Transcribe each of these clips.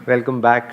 Welcome back.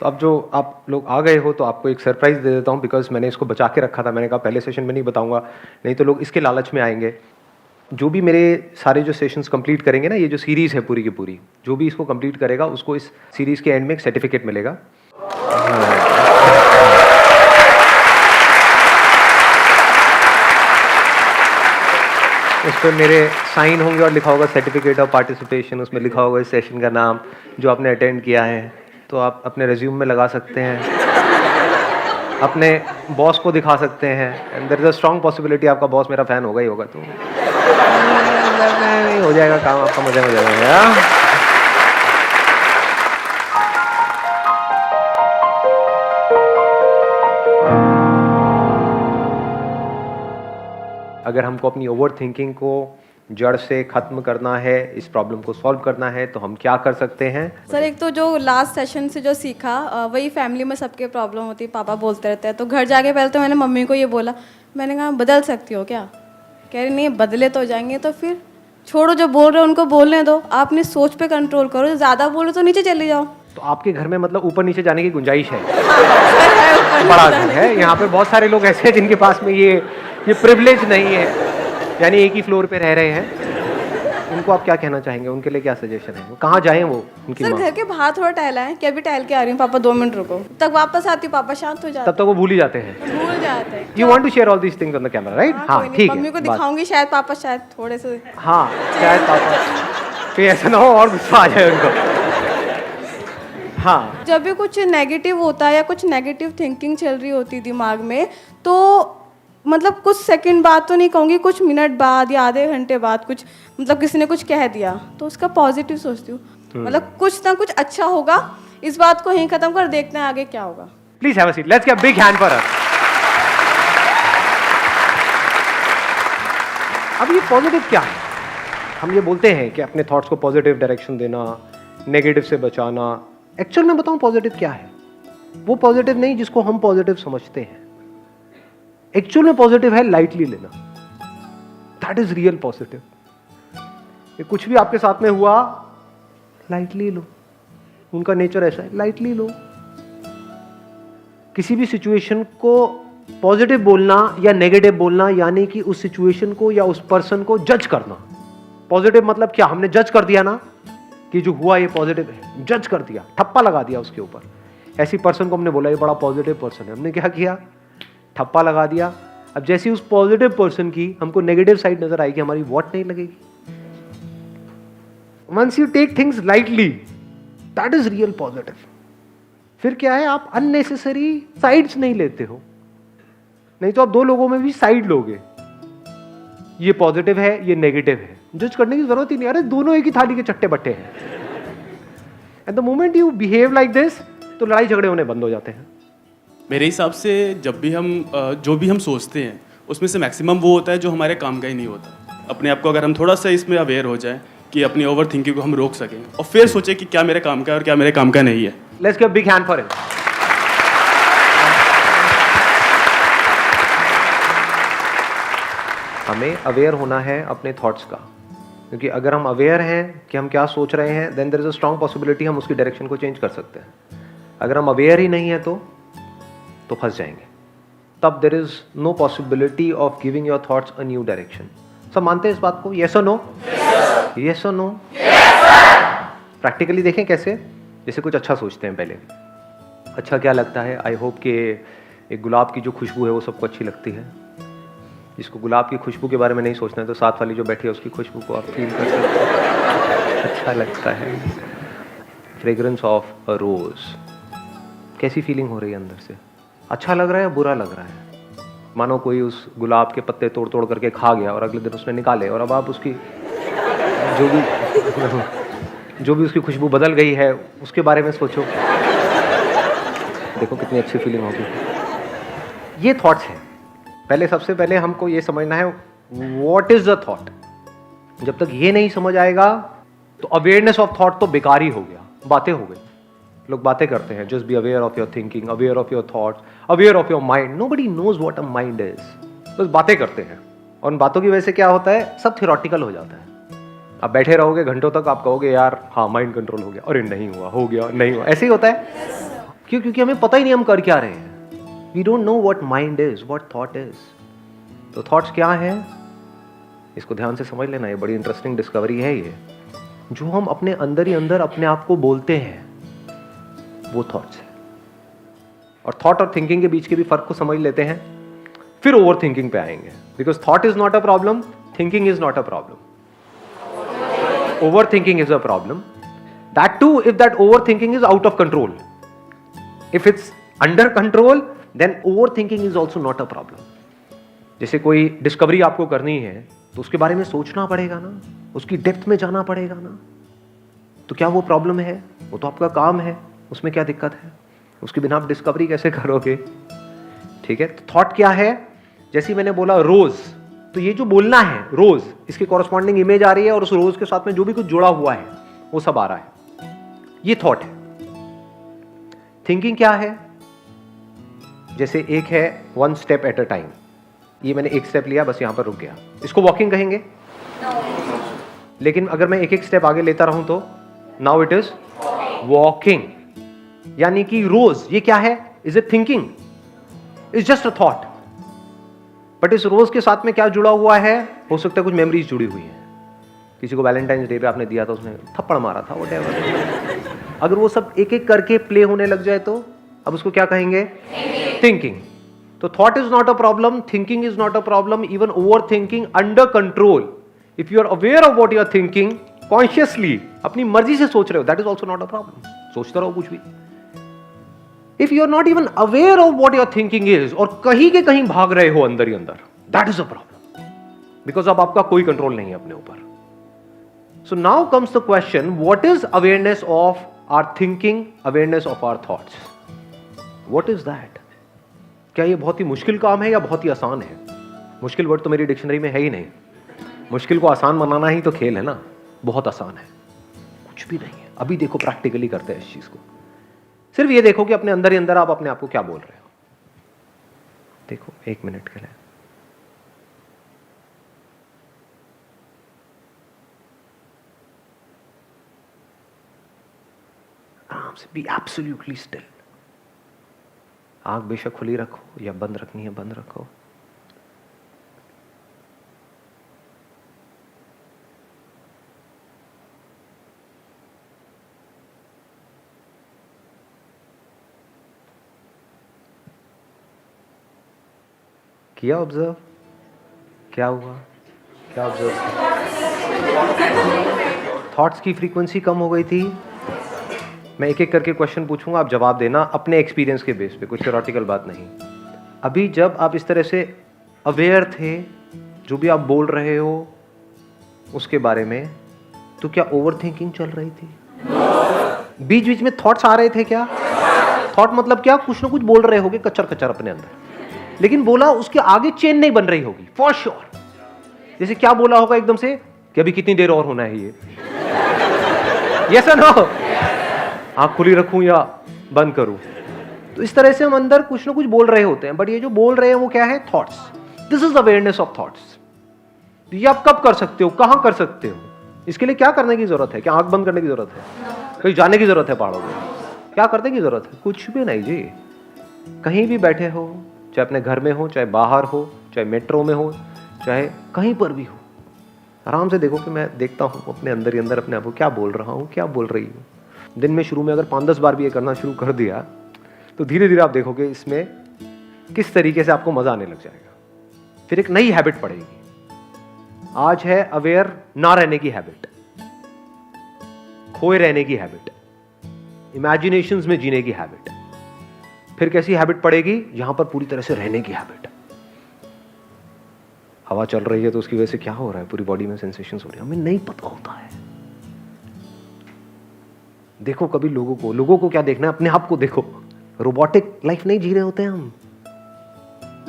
तो अब जो आप लोग आ गए हो तो आपको एक सरप्राइज़ दे देता हूँ, बिकॉज़ मैंने इसको बचा के रखा था। मैंने कहा पहले सेशन में नहीं बताऊँगा, नहीं तो लोग इसके लालच में आएंगे। जो भी मेरे सारे जो सेशंस कंप्लीट करेंगे ना, ये जो सीरीज़ है पूरी की पूरी, जो भी इसको कंप्लीट करेगा उसको इस सीरीज़ के एंड में एक सर्टिफिकेट मिलेगा। उस पर मेरे साइन होंगे और लिखा होगा सर्टिफिकेट ऑफ पार्टिसिपेशन। उसमें लिखा होगा इस सेशन का नाम जो आपने अटेंड किया है। तो आप अपने रिज्यूम में लगा सकते हैं, अपने बॉस को दिखा सकते हैं। And there is a strong possibility आपका बॉस मेरा फ़ैन होगा ही होगा, तो हो जाएगा काम आपका, मज़े में जाएगा। अगर हमको अपनी ओवर थिंकिंग को जड़ से ख़त्म करना है, इस प्रॉब्लम को सॉल्व करना है, तो हम क्या कर सकते हैं? सर एक तो जो लास्ट सेशन से जो सीखा वही फैमिली में सबके प्रॉब्लम होती है, पापा बोलते रहते हैं। तो घर जाके पहले तो मैंने मम्मी को ये बोला, मैंने कहा बदल सकती हो क्या? कह रही नहीं बदले तो जाएंगे। तो फिर छोड़ो, जो बोल रहे हो उनको बोलने दो, आप अपनी सोच पे कंट्रोल करो। ज़्यादा बोलो तो नीचे चली जाओ। तो आपके घर में मतलब ऊपर नीचे जाने की गुंजाइश है? हाँ, बड़ा घर है, यहाँ पे बहुत सारे लोग ऐसे हैं जिनके पास में ये प्रिविलेज नहीं है, यानी एक ही फ्लोर पे रह रहे हैं। उनको आप क्या कहना चाहेंगे? उनके लिए क्या सजेशन है? वो कहाँ जाएं वो उनकी सर माँ? घर के बाहर थोड़ा टहला है कि अभी टहल के आ रही हूँ पापा, 2 मिनट रुको। तब वापस आती हूँ, पापा शांत हो जाते तब तक वो भूल ही जाते हैं। भूल जाते हैं। You want to share all these things on the camera, right? हाँ, कोई नहीं, ठीक है। मम्मी को बात- दिखाऊंगी, शायद पापा शायद थोड़े से। हाँ, शायद पापा फिर ऐसा ना हो और गुस्सा आ जाए उनको। हाँ, जब भी कुछ नेगेटिव होता है या कुछ नेगेटिव थिंकिंग चल रही होती है दिमाग में, तो मतलब कुछ सेकंड बाद तो नहीं कहूँगी, कुछ मिनट बाद या आधे घंटे बाद कुछ मतलब किसी ने कुछ कह दिया तो उसका पॉजिटिव सोचती हूँ, मतलब कुछ ना कुछ अच्छा होगा। इस बात को यहीं खत्म कर, देखते हैं आगे क्या होगा। Please have a seat. Let's give a big hand for her. अब ये पॉजिटिव क्या है? हम ये बोलते हैं कि अपने थॉट्स को पॉजिटिव डायरेक्शन देना, नेगेटिव से बचाना। एक्चुअल में बताऊं पॉजिटिव क्या है? वो पॉजिटिव नहीं जिसको हम पॉजिटिव समझते हैं। एक्चुअल में पॉजिटिव है लाइटली लेना। That is real positive. ये कुछ भी आपके साथ में हुआ, लाइटली लो। उनका नेचर ऐसा है, लाइटली लो। किसी भी सिचुएशन को पॉजिटिव बोलना या नेगेटिव बोलना, यानी कि उस सिचुएशन को या उस पर्सन को जज करना। पॉजिटिव मतलब क्या? हमने जज कर दिया ना कि जो हुआ ये पॉजिटिव है, जज कर दिया, ठप्पा लगा दिया उसके ऊपर। ऐसी पर्सन को हमने बोला ये बड़ा पॉजिटिव पर्सन है, हमने क्या किया? ठप्पा लगा दिया। अब जैसी उस पॉजिटिव पर्सन की हमको नेगेटिव साइड नजर आएगी, हमारी वॉट नहीं लगेगी। Once you take things lightly, that is real positive. फिर क्या है? आप अननेसेसरी साइड्स नहीं लेते हो। नहीं तो आप दो लोगों में भी साइड लोगे, ये पॉजिटिव है ये नेगेटिव है, जज करने की जरूरत ही नहीं। अरे दोनों एक ही थाली के चट्टे बट्टे हैं। At the moment you behave like this, तो लड़ाई झगड़े होने बंद हो जाते हैं। मेरे हिसाब से जब भी हम जो भी हम सोचते हैं उसमें से मैक्सिमम वो होता है जो हमारे काम का ही नहीं होता। अपने आप को अगर हम थोड़ा सा इसमें अवेयर हो जाए कि अपनी ओवर थिंकिंग को हम रोक सकें और फिर सोचें कि क्या मेरे काम का है और क्या मेरे काम का नहीं है। Let's give a big hand for him. हमें अवेयर होना है अपने थॉट्स का, क्योंकि अगर हम अवेयर हैं कि हम क्या सोच रहे हैं, then there is a strong possibility हम उसकी डायरेक्शन को चेंज कर सकते हैं। अगर हम अवेयर ही नहीं है तो फंस जाएंगे। तब there is no possibility of giving your thoughts a new direction. सब मानते हैं इस बात को? यस और नो? यस और नो? प्रैक्टिकली देखें कैसे। जैसे कुछ अच्छा सोचते हैं पहले, अच्छा क्या लगता है? आई होप कि एक गुलाब की जो खुशबू है वो सबको अच्छी लगती है। जिसको गुलाब की खुशबू के बारे में नहीं सोचना है, तो साथ वाली जो बैठी है उसकी खुशबू को आप फील कर सकते हैं। अच्छा लगता है। फ्रेग्रेंस ऑफ अ रोज, कैसी फीलिंग हो रही है अंदर से? अच्छा लग रहा है या बुरा लग रहा है? मानो कोई उस गुलाब के पत्ते तोड़ तोड़ करके खा गया और अगले दिन उसने निकाले, और अब आप उसकी जो भी उसकी खुशबू बदल गई है उसके बारे में सोचो। देखो कितनी अच्छी फीलिंग होगी। ये थॉट्स हैं। पहले सबसे पहले हमको ये समझना है व्हाट इज द थॉट। जब तक ये नहीं समझ आएगा तो अवेयरनेस ऑफ थॉट तो बेकार ही हो गया, बातें हो गई। लोग बातें करते हैं, just be aware of your thinking, aware of your thoughts, aware of your mind. Nobody knows what a mind is. बस बातें करते हैं, और उन बातों की वजह से क्या होता है? सब थियोरेटिकल हो जाता है। आप बैठे रहोगे घंटों तक, आप कहोगे यार हाँ माइंड कंट्रोल हो गया, अरे नहीं हुआ, हो गया, नहीं हुआ, ऐसे ही होता है। क्यों? क्योंकि हमें पता ही नहीं हम कर क्या रहे हैं। We don't know what mind is, what thought is. तो थॉट्स क्या है, इसको ध्यान से समझ लेना, ये बड़ी इंटरेस्टिंग डिस्कवरी है। ये जो हम अपने अंदर ही अंदर अपने आप को बोलते हैं वो थॉट्स है। और थॉट और थिंकिंग के बीच के भी फर्क को समझ लेते हैं, फिर ओवर थिंकिंग पे आएंगे। Because thought is not a problem, thinking is not a problem, overthinking is a problem. That too if that overthinking is out of control. If it's under control then overthinking is also not a problem. जैसे कोई discovery आपको करनी है तो उसके बारे में सोचना पड़ेगा ना, उसकी डेप्थ में जाना पड़ेगा ना। तो क्या वो प्रॉब्लम है? वो तो आपका काम है, उसमें क्या दिक्कत है? उसके बिना आप डिस्कवरी कैसे करोगे? ठीक है। तो थॉट क्या है? जैसे मैंने बोला रोज, तो ये जो बोलना है रोज, इसके कॉरस्पॉन्डिंग इमेज आ रही है और उस रोज के साथ में जो भी कुछ जुड़ा हुआ है वो सब आ रहा है, ये थॉट है। थिंकिंग क्या है? जैसे एक है one step at a time, ये मैंने एक स्टेप लिया, बस यहां पर रुक गया, इसको वॉकिंग कहेंगे? लेकिन अगर मैं एक एक स्टेप आगे लेता रहूं तो नाउ इट इज वॉकिंग। यानी कि रोज ये क्या है? Is it thinking? Is just a thought. But इस रोज के साथ में क्या जुड़ा हुआ है? हो सकता है कुछ मेमोरीज जुड़ी हुई है। किसी को वैलेंटाइंस डे पे आपने दिया था, उसने थप्पड़ मारा था, व्हाटएवर। अगर वो सब एक एक करके प्ले होने लग जाए तो अब उसको क्या कहेंगे? थिंकिंग। तो thought is not a problem, thinking is not a problem, even over thinking under control. If you are aware of what you are thinking consciously, अपनी मर्जी से सोच रहे हो, that is also not a problem. सोचते रहो कुछ भी। If you are not even aware of what your thinking is, और कहीं के कहीं भाग रहे हो अंदर ही अंदर, that is a problem, because अब आपका कोई कंट्रोल नहीं है अपने ऊपर। So now comes the question, what is awareness of our thinking, awareness of our thoughts? What is that? क्या ये बहुत ही मुश्किल काम है या बहुत ही आसान है? मुश्किल वर्ड तो मेरी डिक्शनरी में है ही नहीं। मुश्किल को आसान बनाना ही तो खेल है ना। बहुत आसान है, कुछ भी नहीं है। अभी देखो प्रैक्टिकली करते हैं इस चीज को। सिर्फ ये देखो कि अपने अंदर ही अंदर आप अपने आप को क्या बोल रहे हो। देखो एक मिनट के लिए आराम से, बी एब्सोल्युटली स्टिल। आंख बेशक खुली रखो या बंद रखनी है बंद रखो। किया ऑब्जर्व? क्या हुआ? क्या ऑब्जर्व? थॉट्स की फ्रीक्वेंसी कम हो गई थी। मैं एक एक करके क्वेश्चन पूछूंगा, आप जवाब देना अपने एक्सपीरियंस के बेस पे, कुछ थ्योरेटिकल बात नहीं। अभी जब आप इस तरह से अवेयर थे, जो भी आप बोल रहे हो उसके बारे में, तो क्या ओवर थिंकिंग चल रही थी? बीच बीच में थॉट्स आ रहे थे क्या? थॉट मतलब क्या? कुछ ना कुछ बोल रहे होगे कच्चर कच्चर अपने अंदर, लेकिन बोला उसके आगे चेन नहीं बन रही होगी फॉर श्योर। जैसे क्या बोला होगा एकदम से कि अभी कितनी देर और होना है ये, यस और नो, आंख खुली रखूं या बंद करूं। तो इस तरह से हम अंदर कुछ ना कुछ बोल रहे होते हैं, बट ये जो बोल रहे हैं वो क्या है? Thoughts. This is awareness of thoughts. ये आप कब कर सकते हो, कहां कर सकते हो? इसके लिए क्या करने की जरूरत है? क्या आंख बंद करने की जरूरत है? कहीं जाने की जरूरत है पहाड़ों में? क्या करने की जरूरत है? कुछ भी नहीं जी। कहीं भी बैठे हो, चाहे अपने घर में हो, चाहे बाहर हो, चाहे मेट्रो में हो, चाहे कहीं पर भी हो, आराम से देखो कि मैं देखता हूँ अपने अंदर ही अंदर अपने आप को क्या बोल रहा हूँ, क्या बोल रही हूँ। दिन में शुरू में अगर 5-10 बार भी ये करना शुरू कर दिया तो धीरे धीरे आप देखोगे इसमें किस तरीके से आपको मजा आने लग जाएगा। फिर एक नई हैबिट पड़ेगी। आज है अवेयर ना रहने की हैबिट, खोए रहने की हैबिट, इमेजिनेशंस में जीने की हैबिट। फिर कैसी हैबिट पड़ेगी? यहां पर पूरी तरह से रहने की हैबिट। हवा चल रही है तो उसकी वजह से क्या हो रहा है, पूरी बॉडी में सेंसेशंस हो रही है, हमें नहीं पता होता है। देखो कभी लोगों को क्या देखना है, अपने आप को देखो। रोबोटिक लाइफ नहीं जी रहे होते हैं हम।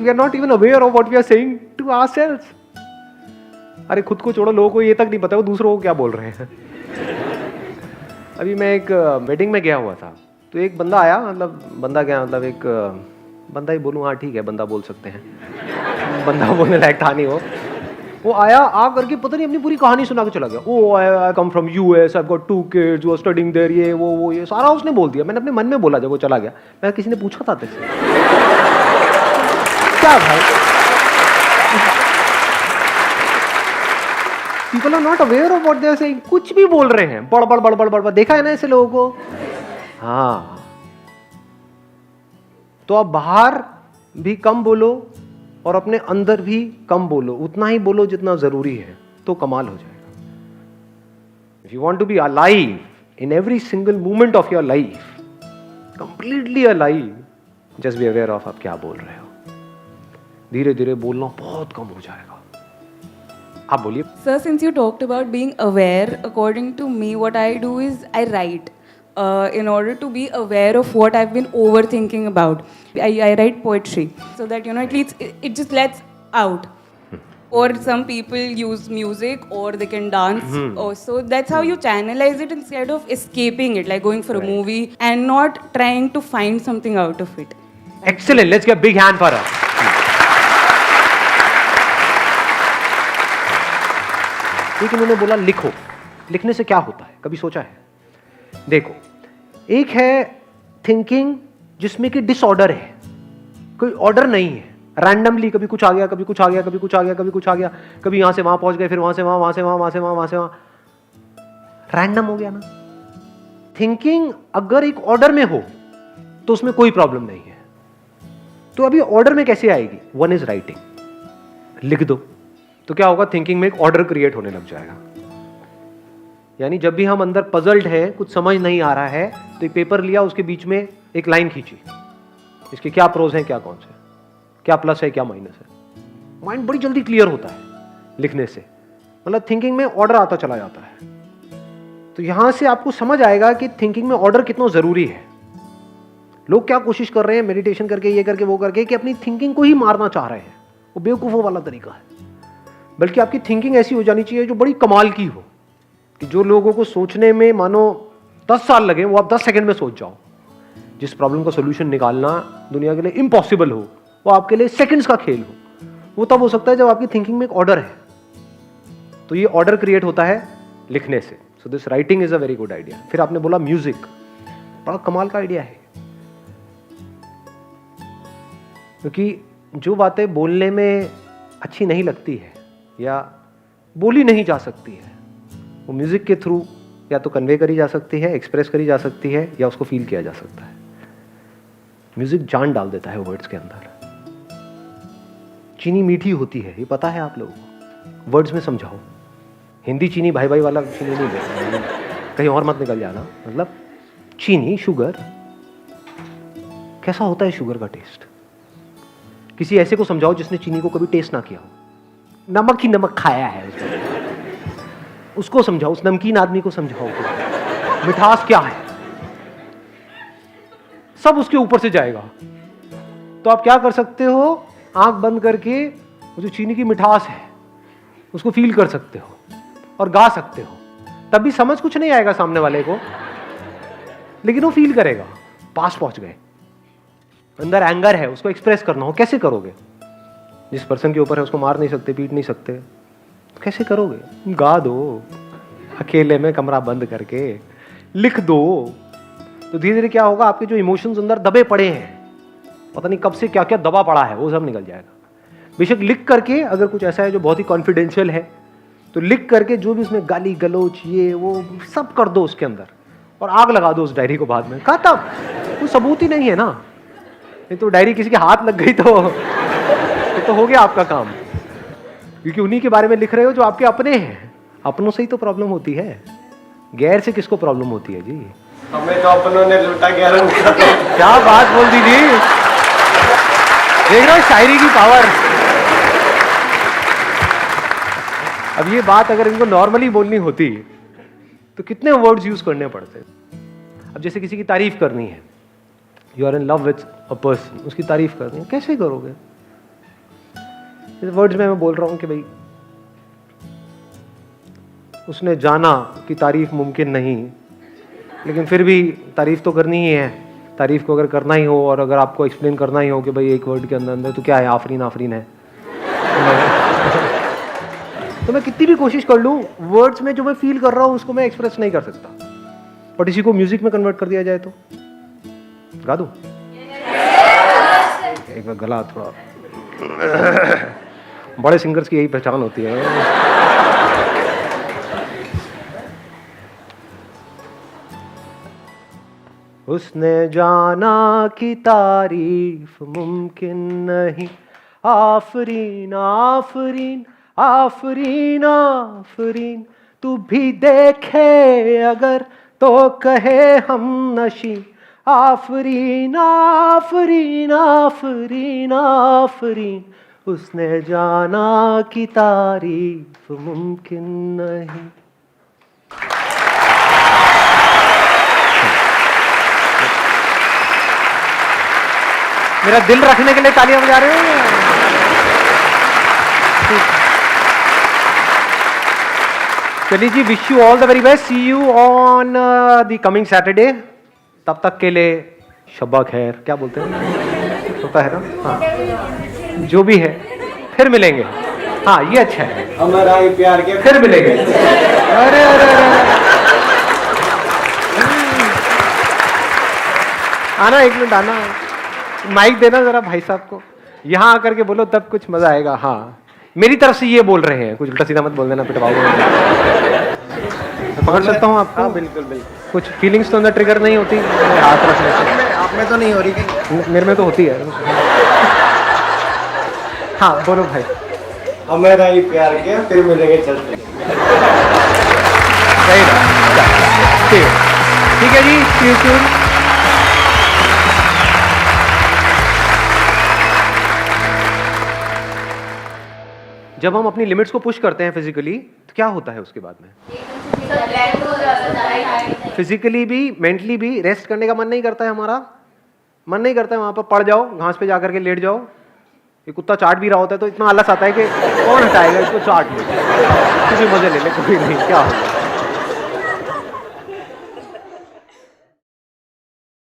We are not even aware of what we are saying to ourselves. अरे खुद को छोड़ो, लोगों को ये तक नहीं पता वो दूसरों को क्या बोल रहे हैं। अभी मैं एक वेडिंग में गया हुआ था, तो एक बंदा आया, मतलब बंदा क्या, मतलब एक बंदा ही बोलूँ, हाँ ठीक है बंदा बोल सकते हैं, बंदा बोलने लायक था नहीं वो। वो आया, आ करके पता नहीं अपनी पूरी कहानी सुना के चला गया। Oh I come from US, I got 2 kids, वो स्टडिंग देयर, ये वो ये सारा उसने बोल दिया। मैंने अपने मन में बोला जब वो चला गया, मैं किसी ने पूछा था तेरे से क्या भाई? People are not aware of what they are saying. कुछ भी बोल रहे हैं, बड़ बड़ बड़ बड़ बड़। देखा है ना ऐसे लोगों को? हाँ, तो आप बाहर भी कम बोलो और अपने अंदर भी कम बोलो, उतना ही बोलो जितना जरूरी है, तो कमाल हो जाएगा। If you want to be alive in every single moment of your life, completely alive, just be aware of आप क्या बोल रहे हो। धीरे धीरे बोलना बहुत कम हो जाएगा। आप बोलिए। Sir, since you talked about being aware, according to me, what I do is I write. In order to be aware of what I've been overthinking about, I write poetry so that at least it just lets out. Or some people use music, or they can dance. So that's how you channelize it instead of escaping it, like going for a movie and not trying to find something out of it. Excellent. Let's get a big hand for her. लेकिन उन्होंने बोला लिखो। लिखने से क्या होता है, कभी सोचा है? देखो, एक है थिंकिंग जिसमें कि डिसऑर्डर है, कोई ऑर्डर नहीं है, रैंडमली कभी कुछ आ गया, कभी कुछ आ गया, कभी कुछ आ गया, कभी कुछ आ गया, कभी यहां से वहां पहुंच गए, फिर वहां से वहां, वहां से वहां, वहां से वहां, वहां से वहां, रैंडम हो गया ना। थिंकिंग अगर एक ऑर्डर में हो तो उसमें कोई प्रॉब्लम नहीं है। तो अभी ऑर्डर में कैसे आएगी? One is writing. लिख दो तो क्या होगा? थिंकिंग में एक ऑर्डर क्रिएट होने लग जाएगा। यानी जब भी हम अंदर पजल्ड है, कुछ समझ नहीं आ रहा है, तो एक पेपर लिया, उसके बीच में एक लाइन खींची, इसके क्या प्रोज हैं, क्या कौन से, क्या प्लस है, क्या माइनस है। माइंड बड़ी जल्दी क्लियर होता है लिखने से। मतलब थिंकिंग में ऑर्डर आता चला जाता है। तो यहां से आपको समझ आएगा कि थिंकिंग में ऑर्डर कितना जरूरी है। लोग क्या कोशिश कर रहे हैं मेडिटेशन करके, ये करके, वो करके, कि अपनी थिंकिंग को ही मारना चाह रहे हैं। वो बेवकूफों वाला तरीका है। बल्कि आपकी थिंकिंग ऐसी हो जानी चाहिए जो बड़ी कमाल की हो, कि जो लोगों को सोचने में मानो 10 साल लगे, वो आप 10 सेकंड में सोच जाओ। जिस प्रॉब्लम का सोल्यूशन निकालना दुनिया के लिए इम्पॉसिबल हो, वो आपके लिए सेकंड्स का खेल हो। वो तब हो सकता है जब आपकी थिंकिंग में एक ऑर्डर है। तो ये ऑर्डर क्रिएट होता है लिखने से। So this writing is a very good idea. फिर आपने बोला म्यूजिक, बड़ा कमाल का आइडिया है, क्योंकि जो बातें बोलने में अच्छी नहीं लगती है या बोली नहीं जा सकती है, वो म्यूजिक के थ्रू या तो कन्वे करी जा सकती है, एक्सप्रेस करी जा सकती है, या उसको फील किया जा सकता है। म्यूजिक जान डाल देता है वर्ड्स के अंदर। चीनी मीठी होती है, ये पता है आप लोगों को। वर्ड्स में समझाओ। हिंदी चीनी भाई भाई वाला चीनी नहीं बोलता, कहीं और मत निकल जाना। मतलब चीनी, शुगर, कैसा होता है शुगर का टेस्ट? किसी ऐसे को समझाओ जिसने चीनी को कभी टेस्ट ना किया हो। नमक ही नमक खाया है उसको समझाओ, उस नमकीन आदमी को समझाओ कि मिठास क्या है। सब उसके ऊपर से जाएगा। तो आप क्या कर सकते हो? आंख बंद करके वो जो चीनी की मिठास है उसको फील कर सकते हो और गा सकते हो। तब भी समझ कुछ नहीं आएगा सामने वाले को, लेकिन वो फील करेगा। पास पहुंच गए। अंदर एंगर है, उसको एक्सप्रेस करना हो, कैसे करोगे? जिस पर्सन के ऊपर है उसको मार नहीं सकते, पीट नहीं सकते, कैसे करोगे? गा दो, अकेले में कमरा बंद करके लिख दो। तो धीरे धीरे क्या होगा? आपके जो इमोशंस अंदर दबे पड़े हैं, पता नहीं कब से क्या क्या दबा पड़ा है, वो सब निकल जाएगा। बेशक लिख करके, अगर कुछ ऐसा है जो बहुत ही कॉन्फिडेंशियल है, तो लिख करके जो भी उसमें गाली गलोच ये वो सब कर दो उसके अंदर, और आग लगा दो उस डायरी को बाद में। खत्म। कोई सबूत ही नहीं है ना। नहीं तो डायरी किसी के हाथ लग गई तो हो गया आपका काम, क्योंकि उन्हीं के बारे में लिख रहे हो जो आपके अपने हैं। अपनों से ही तो प्रॉब्लम होती है, गैर से किसको प्रॉब्लम होती है जी? हमें तो अपनों ने लूटा गैरों का। क्या बात बोल दी जी। देख रहे हो शायरी की पावर। अब ये बात अगर इनको नॉर्मली बोलनी होती तो कितने वर्ड्स यूज करने पड़ते। अब जैसे किसी की तारीफ करनी है, you are in love with a person, उसकी तारीफ करनी है, कैसे करोगे? वर्ड्स में मैं बोल रहा हूं कि भाई उसने जाना कि तारीफ मुमकिन नहीं, लेकिन फिर भी तारीफ तो करनी ही है। तारीफ को अगर करना ही हो और अगर आपको एक्सप्लेन करना ही हो कि भाई एक वर्ड के अंदर अंदर तो क्या है, आफरीन आफरीन है। तो मैं कितनी भी कोशिश कर लूँ, वर्ड्स में जो मैं फील कर रहा हूँ उसको मैं एक्सप्रेस नहीं कर सकता। और इसी को म्यूजिक में कन्वर्ट कर दिया जाए तो गा दूँ? एक बार गला थोड़ा बड़े सिंगर्स की यही पहचान होती है। उसने जाना कि तारीफ मुमकिन नहीं, आफरीन आफरीन आफरीन आफरीन, तू भी देखे अगर तो कहे हम नशी, आफरीन आफरीन आफरीन आफरीन, उसने जाना कि तारीफ मुमकिन नहीं। मेरा दिल रखने के लिए तालियां बजा रहे हो? चलिए जी, wish you all the very best, see you on the coming Saturday. तब तक के लिए शब्बा खैर, क्या बोलते हैं, होता है ना? हाँ, जो भी है, फिर मिलेंगे। हाँ, ये अच्छा है, हमारा ही प्यार के फिर मिलेंगे। अरे अरे अरे, आना, एक मिनट आना, माइक देना जरा भाई साहब को, यहाँ आकर के बोलो तब कुछ मजा आएगा। हाँ, मेरी तरफ से ये बोल रहे हैं, कुछ उल्टा सीधा मत बोल देना, पिटवाओगे। मैं पकड़ सकता हूँ आपको? हाँ बिल्कुल बिल्कुल। कुछ फीलिंग्स तो अंदर ट्रिगर नहीं होती हाथ रखने से? आप में तो नहीं हो रही कहीं? मेरे में तो होती है। हाँ बोलो भाई। हमारा ही प्यार के फिर मिलेंगे, चलते। सही रहा, ठीक है जी, see you soon। जब हम अपनी लिमिट्स को पुश करते हैं फिजिकली, तो क्या होता है उसके बाद में? फिजिकली भी, मेंटली भी रेस्ट करने का मन नहीं करता है हमारा, मन नहीं करता है वहां पर पड़ जाओ, घास पे जाकर के लेट जाओ। ये कुत्ता चाट भी रहा होता है तो इतना आलस आता है कि कौन हटाएगा इसको, चाट ले, कुछ मजे ले ले, कोई नहीं, क्या होगा।